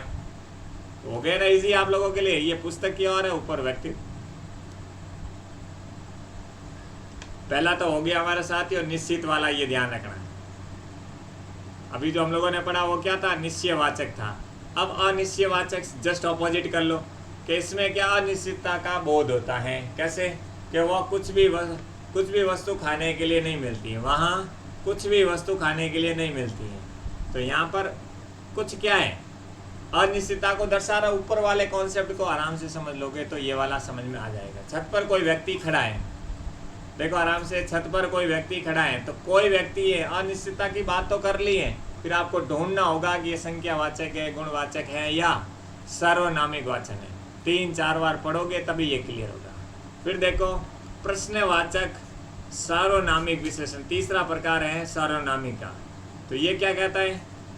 तो हो गया ना इजी आप लोगों के लिए। ये पुस्तक की ओर है, ऊपर व्यक्ति। पहला तो हो गया हमारे साथ ही, और निश्चित वाला ये ध्यान रखना। अभी जो हम लोगों ने पढ़ा वो क्या था, निश्चयवाचक था। अब अनिश्चयवाचक जस्ट ऑपोजिट कर लो कि इसमें क्या अनिश्चितता का बोध होता है। कैसे? कि वह कुछ भी वस्तु खाने के लिए नहीं मिलती है, वहाँ कुछ भी वस्तु खाने के लिए नहीं मिलती है। तो यहाँ पर कुछ क्या है, अनिश्चितता को दर्शा रहा, ऊपर वाले कॉन्सेप्ट को आराम से समझ लोगे तो ये वाला समझ में आ जाएगा। छत पर कोई व्यक्ति खड़ा है, देखो आराम से, छत पर कोई व्यक्ति खड़ा है, तो कोई व्यक्ति है, अनिश्चितता की बात तो कर ली है, फिर आपको ढूंढना होगा कि ये संख्यावाचक है, गुणवाचक है या सर्वनामिक वाचक है। 3-4 बार पढ़ोगे तभी ये क्लियर होगा। फिर देखो प्रश्नवाचक सार्वनामिक विशेषण, तीसरा प्रकार है सार्वनामिक का। तो ये क्या कहता है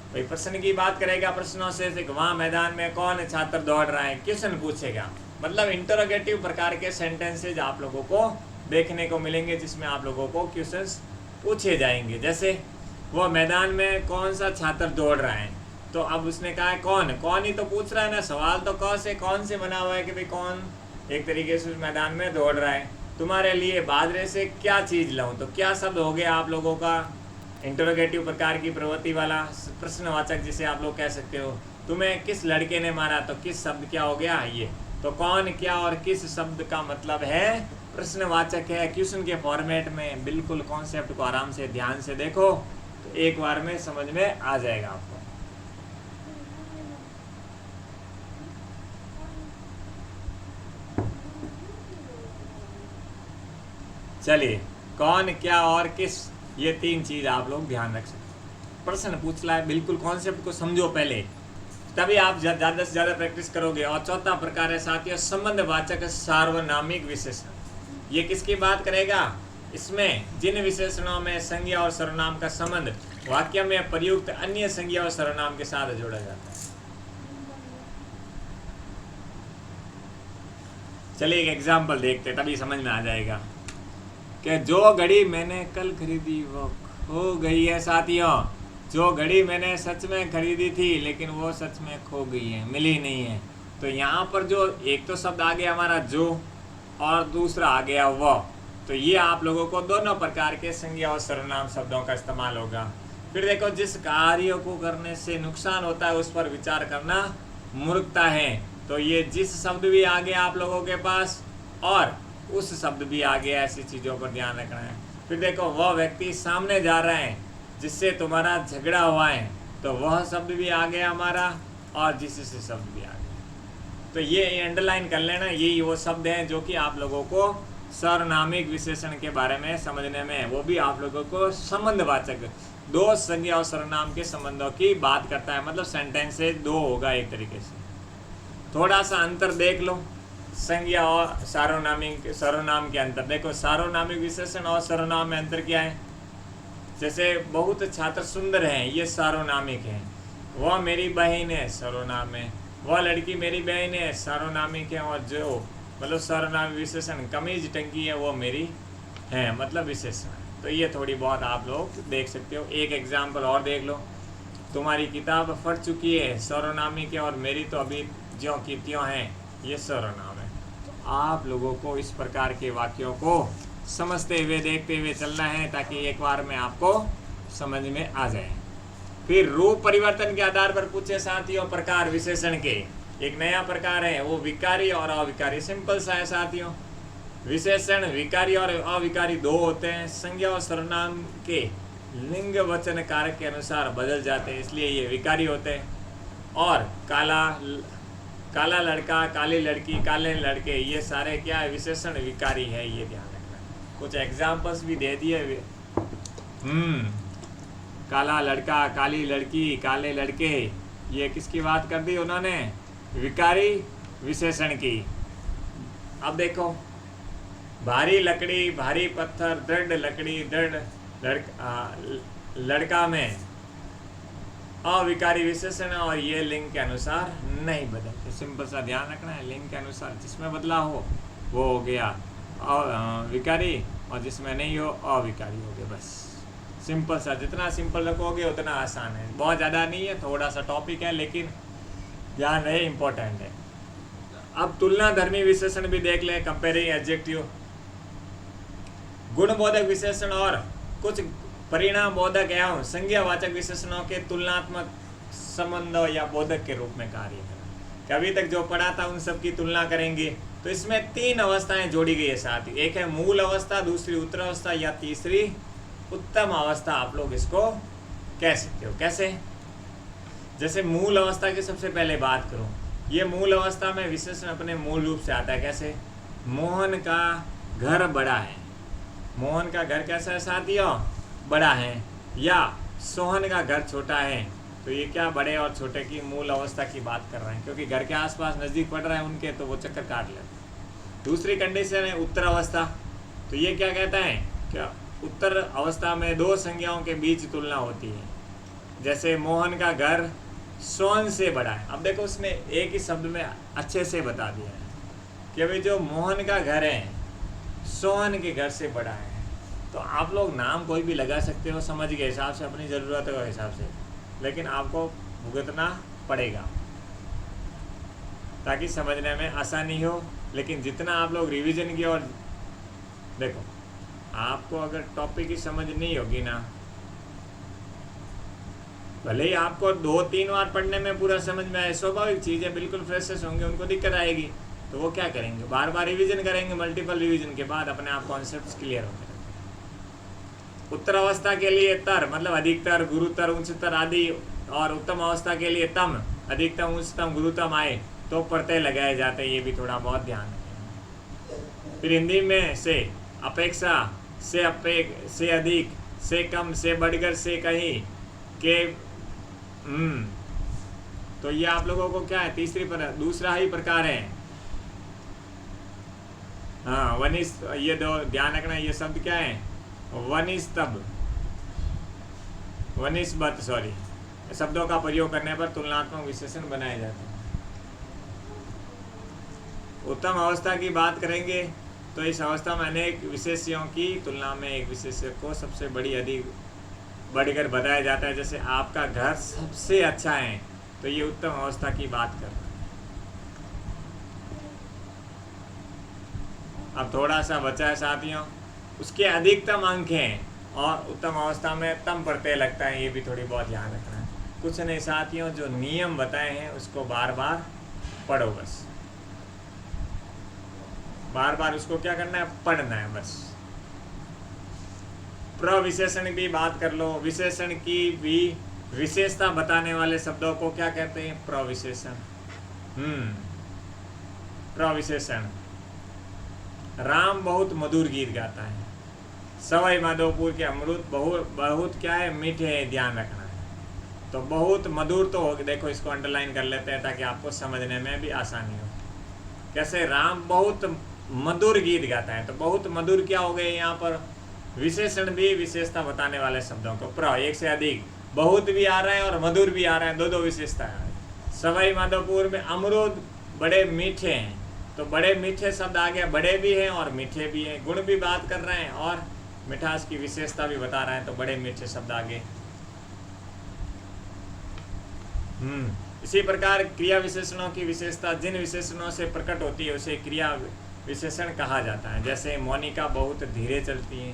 भाई, प्रश्न की बात करेगा, प्रश्नों से वहाँ मैदान में कौन छात्र दौड़ रहा है, क्वेश्चन पूछेगा, मतलब इंटरोगेटिव प्रकार के सेंटेंसेज आप लोगों को देखने को मिलेंगे जिसमें आप लोगों को क्वेश्चंस पूछे जाएंगे। जैसे वो मैदान में कौन सा छात्र दौड़ रहा है, तो अब उसने कहा है कौन, कौन ही तो पूछ रहा है ना, सवाल तो कौन से बना हुआ है कि भाई कौन एक तरीके से उस मैदान में दौड़ रहा है। तुम्हारे लिए बादरे से क्या चीज़ लाऊं, तो क्या शब्द हो गया आप लोगों का इंटरोगेटिव प्रकार की प्रवृत्ति वाला प्रश्नवाचक जिसे आप लोग कह सकते हो। तुम्हें किस लड़के ने मारा, तो किस शब्द क्या हो गया ये, तो कौन, क्या और किस शब्द का मतलब है प्रश्नवाचक है। क्वेश्चन के फॉर्मेट में बिल्कुल कॉन्सेप्ट को आराम से ध्यान से देखो तो एक बार में समझ में आ जाएगा आपको। चलिए, कौन, क्या और किस, ये 3 चीज आप लोग ध्यान रख सकते हैं। प्रश्न पूछ रहा है, बिल्कुल कॉन्सेप्ट को समझो पहले, तभी आप ज़्यादा से ज़्यादा प्रैक्टिस करोगे। और चौथा प्रकार है साथियों संबंधवाचक सार्वनामिक विशेषण। ये किसकी बात करेगा, इसमें जिन विशेषणों में संज्ञा और सर्वनाम का संबंध वाक्य में प्रयुक्त अन्य संज्ञा और सर्वनाम के साथ जोड़ा जाता है। चलिए एक एग्जाम्पल देखते तभी समझ में आ जाएगा कि जो घड़ी मैंने कल खरीदी वो खो गई है। साथियों, जो घड़ी मैंने सच में खरीदी थी लेकिन वो सच में खो गई है, मिली नहीं है। तो यहाँ पर जो एक तो शब्द आ गया हमारा जो, और दूसरा आ गया वो, तो ये आप लोगों को दोनों प्रकार के संज्ञा और सर्वनाम शब्दों का इस्तेमाल होगा। फिर देखो, जिस कार्य को करने से नुकसान होता है उस पर विचार करना मूर्खता है। तो ये जिस शब्द भी आ गया आप लोगों के पास, और उस शब्द भी आ गया, ऐसी चीज़ों पर ध्यान रखना है। फिर देखो, वह व्यक्ति सामने जा रहा है जिससे तुम्हारा झगड़ा हुआ है, तो वह शब्द भी आ गया हमारा, और जिससे शब्द भी आ गया। तो ये अंडरलाइन कर लेना, यही वो शब्द हैं जो कि आप लोगों को सर्वनामिक विशेषण के बारे में समझने में, वो भी आप लोगों को संबंधवाचक, दो संज्ञा और सर्वनाम के संबंधों की बात करता है, मतलब सेंटेंसेज 2 होगा एक तरीके से। थोड़ा सा अंतर देख लो संज्ञा और सर्वनाम के अंतर। देखो, सार्वनामिक विशेषण और सर्वनाम में अंतर क्या है। जैसे बहुत छात्र सुंदर हैं, ये सार्वनामिक है। वह मेरी बहन है, सर्वनाम है। वह लड़की मेरी बहन है, सार्वनामिक है। और जो मतलब सर्वनाम विशेषण कमीज टंकी है, वो मेरी है, मतलब विशेषण है। तो ये थोड़ी बहुत आप लोग देख सकते हो। एक एग्जाम्पल और देख लो, तुम्हारी किताब फट चुकी है, सर्वनामिक है, और मेरी तो अभी ज्यों की त्यों है, ये सर्वनाम है। तो आप लोगों को इस प्रकार के वाक्यों को समझते हुए, देखते हुए चलना है ताकि एक बार में आपको समझ में आ जाए। फिर रूप परिवर्तन के आधार पर पूछे साथियों प्रकार विशेषण के, एक नया प्रकार है, वो विकारी और अविकारी। सिंपल सा है साथियों, विशेषण विकारी और अविकारी 2 होते हैं। संज्ञा और सर्वनाम के लिंग वचन कारक के अनुसार बदल जाते हैं, इसलिए ये विकारी होते हैं। और काला लड़का, काली लड़की, काले लड़के, ये सारे क्या है, विशेषण विकारी है, ये ध्यान रखना। कुछ एग्जाम्पल्स भी दे दिए। काला लड़का, काली लड़की, काले लड़के, ये किसकी बात कर दी उन्होंने, विकारी विशेषण की। अब देखो, भारी लकड़ी, भारी पत्थर, दृढ़ लकड़ी, दृढ़ लड़का में अविकारी विशेषण है, और ये लिंग के अनुसार नहीं बदलते। सिंपल सा ध्यान रखना है, लिंग के अनुसार जिसमें बदला हो वो हो गया विकारी, और जिसमें नहीं हो अविकारी हो गया। बस सिंपल सा, जितना सिंपल रखोगे उतना आसान है। बहुत ज़्यादा नहीं है, थोड़ा सा टॉपिक है, लेकिन ध्यान रहे इम्पोर्टेंट है। अब तुलना धर्मी विशेषण भी देख ले, कंपेयरिंग एडजेक्टिव, गुणबोधक विशेषण और कुछ परिणाम बोधक एवं संज्ञावाचक विशेषणों के तुलनात्मक संबंधों या बोधक के रूप में कार्य करें। अभी तक जो पढ़ा था उन सब की तुलना करेंगे। तो इसमें 3 अवस्थाएं जोड़ी गई है साथ ही, एक है मूल अवस्था, दूसरी उत्तर अवस्था, या तीसरी उत्तम अवस्था। आप लोग इसको कह सकते हो। कैसे, जैसे मूल अवस्था की सबसे पहले बात करूं, ये मूल अवस्था में विशेषण अपने मूल रूप से आता है। कैसे? मोहन का घर बड़ा है। मोहन का घर कैसा है साथियों? बड़ा है। या सोहन का घर छोटा है। तो ये क्या बड़े और छोटे की मूल अवस्था की बात कर रहे हैं, क्योंकि घर के आसपास नज़दीक पड़ रहा है उनके, तो वो चक्कर काट लेते। दूसरी कंडीशन है उत्तर अवस्था। तो ये क्या कहता है? क्या उत्तर अवस्था में दो संज्ञाओं के बीच तुलना होती है। जैसे मोहन का घर सोहन से बड़ा है। अब देखो उसने एक ही शब्द में अच्छे से बता दिया है कि भाई जो मोहन का घर है सोहन के घर से बड़ा है। तो आप लोग नाम कोई भी लगा सकते हो समझ के हिसाब से, अपनी ज़रूरत के हिसाब से, लेकिन आपको भुगतना पड़ेगा ताकि समझने में आसानी हो। लेकिन जितना आप लोग रिवीजन की और देखो, आपको अगर टॉपिक की समझ नहीं होगी ना, भले ही आपको 2-3 बार पढ़ने में पूरा समझ में आए, स्वाभाविक चीज़ है, बिल्कुल फ्रेशर्स होंगे, उनको दिक्कत आएगी। तो वो क्या करेंगे? बार बार रिवीजन करेंगे, मल्टीपल रिवीजन के बाद अपने आप कॉन्सेप्ट्स क्लियर होंगे। उत्तर अवस्था के लिए तर मतलब अधिकतर, गुरुतर, उच्चतर आदि, और उत्तम अवस्था के लिए तम, अधिकतम, उच्चतम, गुरुतम आए तो प्रत्यय लगाए जाते हैं। ये भी थोड़ा बहुत ध्यान रखें। फिर हिंदी में से, अपेक्षा, से अधिक, से कम, से बढ़कर, से कहीं के। तो ये आप लोगों को क्या है? दूसरा ही प्रकार है। हाँ, वनिस, ये दो ध्यान रखना, ये शब्द क्या है? वनिस्तब, वनिस्बत, सॉरी, शब्दों का प्रयोग करने पर तुलनात्मक विशेषण बनाए जाते हैं। उत्तम अवस्था की बात करेंगे तो इस अवस्था में अनेक विशेष्यों की तुलना में एक विशेष्य को सबसे बड़ी, अधिक बढ़कर बताया जाता है। जैसे आपका घर सबसे अच्छा है, तो ये उत्तम अवस्था की बात कर रहा है। अब थोड़ा सा बचा है साथियों, उसके अधिकतम अंक हैं और उत्तम अवस्था में तम प्रत्यय लगता है। ये भी थोड़ी बहुत ध्यान रखना है। कुछ नहीं साथियों, जो नियम बताए हैं उसको बार बार पढ़ो, बस बार बार उसको क्या करना है? पढ़ना है बस। प्रविशेषण की बात कर लो। विशेषण की भी विशेषता बताने वाले शब्दों को क्या कहते हैं? प्रविशेषण। प्रविशेषण। राम बहुत मधुर गीत गाता है। सवाई माधोपुर के अमृत बहुत क्या है? मीठे है, ध्यान रखना है। तो बहुत मधुर तो हो, देखो इसको अंडरलाइन कर लेते हैं ताकि आपको समझने में भी आसानी हो। कैसे? राम बहुत मधुर गीत गाता है। तो बहुत मधुर क्या हो गए यहाँ पर? विशेषण भी विशेषता बताने वाले शब्दों को प्र, एक से अधिक, बहुत भी आ रहा है और मधुर भी आ रहा है, दो विशेषता है। सवाई माधोपुर में अमरूद बड़े मीठे हैं, तो बड़े मीठे शब्द आ गया, बड़े भी हैं और मीठे भी हैं, गुण भी बात कर रहे हैं और मिठास की विशेषता भी बता रहे हैं, तो बड़े मीठे शब्द आगे। इसी प्रकार क्रिया विशेषणों की विशेषता जिन विशेषणों से प्रकट होती है उसे क्रिया विशेषण कहा जाता है। जैसे मोनिका बहुत धीरे चलती है,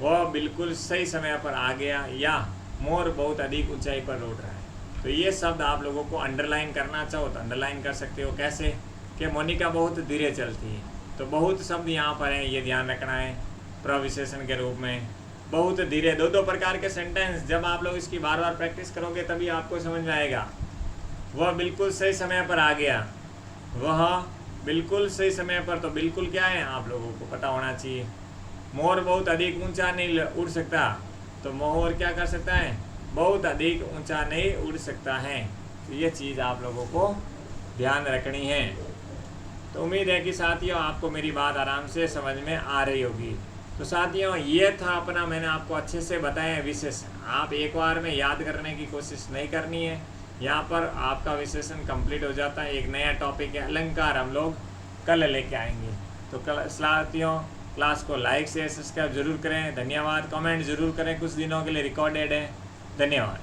वह बिल्कुल सही समय पर आ गया, या मोर बहुत अधिक ऊंचाई पर उड़ रहा है। तो ये शब्द आप लोगों को अंडरलाइन करना चाहो तो अंडरलाइन कर सकते हो। कैसे? कि मोनिका बहुत धीरे चलती है, तो बहुत शब्द यहाँ पर है, ये ध्यान रखना है प्रविशेषण के रूप में। बहुत धीरे, दो प्रकार के सेंटेंस, जब आप लोग इसकी बार बार प्रैक्टिस करोगे तभी आपको समझ में आएगा। वह बिल्कुल सही समय पर आ गया, वह बिल्कुल सही समय पर, तो बिल्कुल क्या है आप लोगों को पता होना चाहिए। मोर बहुत अधिक ऊंचा नहीं उड़ सकता, तो मोर क्या कर सकता है? बहुत अधिक ऊंचा नहीं उड़ सकता है। तो ये चीज़ आप लोगों को ध्यान रखनी है। तो उम्मीद है कि साथियों आपको मेरी बात आराम से समझ में आ रही होगी। तो साथियों ये था अपना, मैंने आपको अच्छे से बताया है विशेषण। आप एक बार में याद करने की कोशिश नहीं करनी है, यहाँ पर आपका विशेषण कंप्लीट हो जाता है। एक नया टॉपिक है अलंकार, हम लोग कल लेके आएंगे। तो कल साथियों क्लास को लाइक शेयर सब्सक्राइब जरूर करें। धन्यवाद। कमेंट जरूर करें, कुछ दिनों के लिए रिकॉर्डेड है। धन्यवाद।